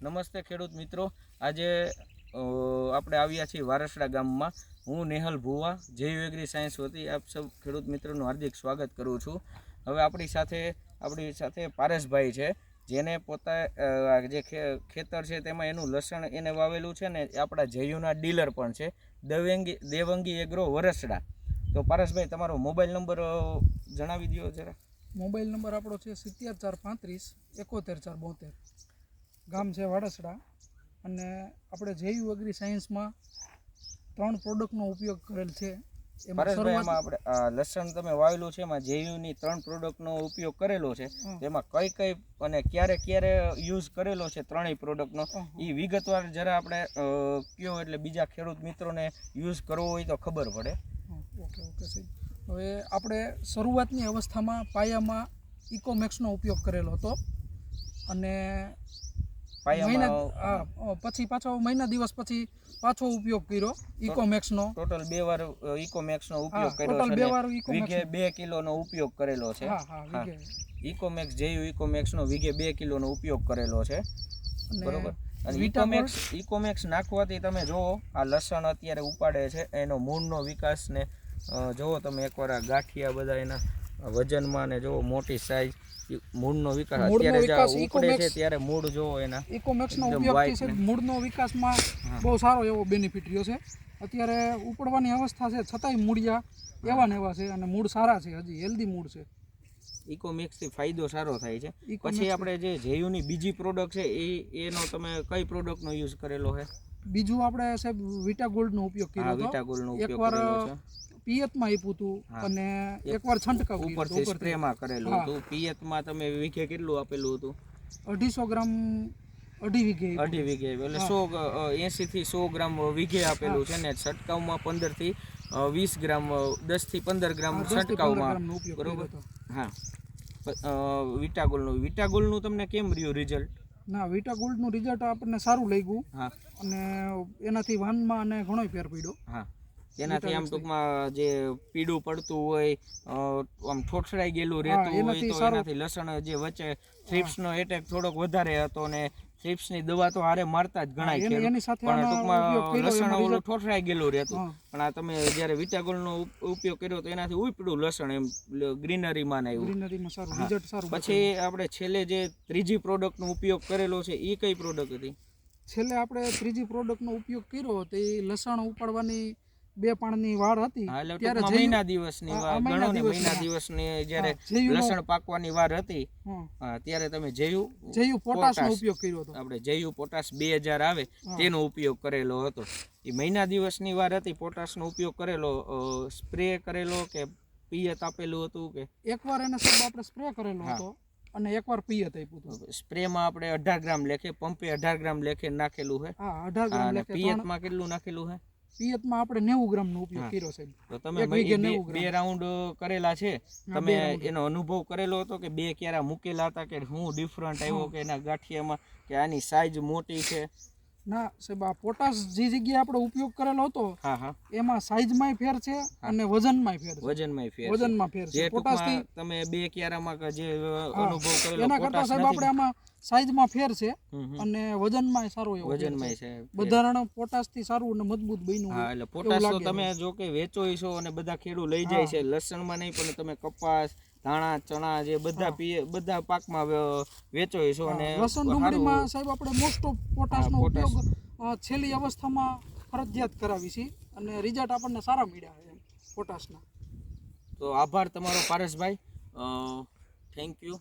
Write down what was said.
નમસ્તે ખેડૂત મિત્રો। આજે આપણે આવ્યા છીએ વારસડા ગામમાં। હું નેહલ ભુવા જૈવ એગ્રી સાયન્સ વતી આપ સૌ ખેડૂત મિત્રોનું હાર્દિક સ્વાગત કરું છું। હવે આપણી સાથે પારેશભાઈ છે, જેને પોતા જે ખેતર છે તેમાં એનું લસણ એને વાવેલું છે ને આપણા જૈવના ડીલર પણ છે, દેવંગી એગ્રો વરસડા। તો પારેશભાઈ, તમારો મોબાઈલ નંબર જણાવી દો જરા। મોબાઈલ નંબર આપણો છે 70435 71472, ગામ છે વાડસડા। અને આપણે જૈવ એગ્રી સાયન્સમાં 3 પ્રોડક્ટનો ઉપયોગ કરેલ છે। પારેશભાઈ, એમાં આપણે લસણ તમે વાવેલું છે એમાં જૈવની 3 પ્રોડક્ટનો ઉપયોગ કરેલો છે, તેમાં કઈ કઈ અને ક્યારે ક્યારે યુઝ કરેલો છે ત્રણેય પ્રોડક્ટનો એ વિગતવાર જરા આપણે કયો, એટલે બીજા ખેડૂત મિત્રોને યુઝ કરવો હોય તો ખબર પડે। ઓકે સાહેબ, હવે આપણે શરૂઆતની અવસ્થામાં પાયામાં ઇકોમેક્સનો ઉપયોગ કરેલો હતો, અને પછી મહિના દિવસ પછી પાછો ઉપયોગ કર્યો ઇકોમેક્સનો। ટોટલ 2 વાર ઇકોમેક્સનો ઉપયોગ કર્યો છે, વીઘે 2 કિલોનો ઉપયોગ કરેલો છે। ઇકોમેક્સ જૈવ ઇકોમેક્સનો વીઘે 2 કિલોનો ઉપયોગ કરેલો છે, બરોબર। અને ઇકોમેક્સ નાખવાથી તમે જુઓ આ લસણ અત્યારે ઉપાડે છે, એનો મૂળનો વિકાસ ને જુઓ તમે એકવાર આ ગાંઠિયા બધા એના વજનમાં ને જુઓ મોટી સાઈઝ, મૂળનો વિકાસ અત્યારે જે ઉપડે છે ત્યારે મૂળ જુઓ એના ઇકોમેક્સનો ઉપયોગથી છે મૂળનો વિકાસમાં બહુ સારો એવો બેનિફિટ રહ્યો છે। અત્યારે ઉપડવાની અવસ્થા છે છતાંય મૂળિયા એવા ને એવા છે, અને મૂળ સારા છે, હજી હેલ્ધી મૂળ છે। ઇકોમેક્સથી ફાયદો સારો થાય છે। પછી આપણે જે જૈવની બીજી પ્રોડક્ટ છે એનો તમે કઈ પ્રોડક્ટનો યુઝ કરેલો છે? બીજું આપણે સાહેબ વિટા ગોલ્ડનો ઉપયોગ કર્યો હતો। વિટા ગોલ્ડનો ઉપયોગ કરેલો છે, પિયતમાં આપ્યું હતું, અને એકવાર છંટકાવ ઉપરથી સ્પ્રેમાં કરેલું હતું। પિયતમાં તમે વીઘે કેટલું આપેલું હતું? 250 ગ્રામ અઢી વીઘે એટલે 80 થી 100 ગ્રામ વીઘે આપેલું છે ને છંટકાવમાં 15 થી 20 ગ્રામ 10 થી 15 ગ્રામ છંટકાવમાં, બરોબર। હા, વિટાગોલ્ડનું તમને કેમ રહ્યું રિઝલ્ટ? ના, વિટાગોલ્ડનું રિઝલ્ટ આપણને સારું લાગ્યું, અને એનાથી વાનમાં અને ઘણો ફેર પડ્યો। હા, એનાથી આમ ટૂંકમાં જે પીળું પડતું હોય, આમ ઠોઠરાઈ ગયેલું રહેતું હોય તો એનાથી લસણ જે વચ્ચે થ્રિપ્સનો એટેક થોડોક વધારે હતો, ને થ્રિપ્સની દવા તો હારે મારતા જ ઘણા ખેડૂત, પણ ટૂંકમાં લસણ ઓલું ઠોઠરાઈ ગયેલું રહેતું। પણ આ તમે જ્યારે વિટાગોલ્ડનો ઉપયોગ કર્યો તો એનાથી ઉપડું લસણ એમ ગ્રીનરીમાં આવ્યું। પછી આપણે છેલ્લે જે ત્રીજી પ્રોડક્ટનો ઉપયોગ કરેલો છે એ કઈ પ્રોડક્ટ હતી? છેલ્લે આપણે ત્રીજી પ્રોડક્ટનો ઉપયોગ કર્યો તે લસણ ઉપાડવાની 2 પાણની વાર હતી, ત્યારે મહિના દિવસની જ્યારે લસણ પાકવાની વાર હતી ત્યારે તમે જૈવ પોટાશનો ઉપયોગ કર્યો હતો। આપણે જૈવ પોટાશ 2000 આવે તેનો ઉપયોગ કરેલો હતો। એ મહિના દિવસની વાર હતી, પોટાશનો ઉપયોગ કરેલો, સ્પ્રે કરેલો કે પિયત આપેલું હતું કે? એકવાર એને સાહેબ આપણે સ્પ્રે કરેલો હતો, અને એકવાર પિયત આપ્યું હતું। સ્પ્રેમાં આપણે 18 ગ્રામ લેખે, પંપે 18 ગ્રામ લેખે નાખેલું છે। 18 ગ્રામ લેખે। પિયતમાં કેટલું નાખેલું છે? પિયતમાં આપણે 90 ગ્રામનો ઉપયોગ કર્યો સાહેબ। તો તમે 2 રાઉન્ડ કરેલા છે, તમે એનો અનુભવ કરેલો હતો કે 2 ક્યારા મૂકેલા હતા કે હું ડિફરન્ટ આવ્યો, કે એના ગાંઠિયામાં કે આની સાઈઝ મોટી છે? ના સાહેબ, આ પોટાશ જે જગ્યાએ આપણે ઉપયોગ કરેલો હતો એમાં સાઈઝમાં ફેર છે, અને વજનમાં ફેર છે। પોટાશથી તમે 2 ક્યારામાં જે અનુભવ કરેલો એના કરતા સાહેબ આપણે આમાં સાઈઝમાં ફેર છે, અને વજનમાં સારો એવો છે। બંધારણ પોટાશથી સારું અને મજબૂત બન્યું। હા, એટલે પોટાશ તો તમે જો કે વેચો છો અને બધા ખેડૂત લઈ જાય છે, લસણમાં નહીં પણ તમે કપાસ, ધાણા, ચણા જે બધા પાકમાં વેચો છો। અને લસણ ડુંગળીમાં સાહેબ આપણે મોસ્ટ ઓફ પોટાશનો ઉપયોગ છેલ્લી અવસ્થામાં ફરજિયાત કરાવી છે, અને રિઝલ્ટ આપણને સારા મળ્યા છે પોટાશના। તો આભાર તમારો પારેશભાઈ, થેન્ક યુ।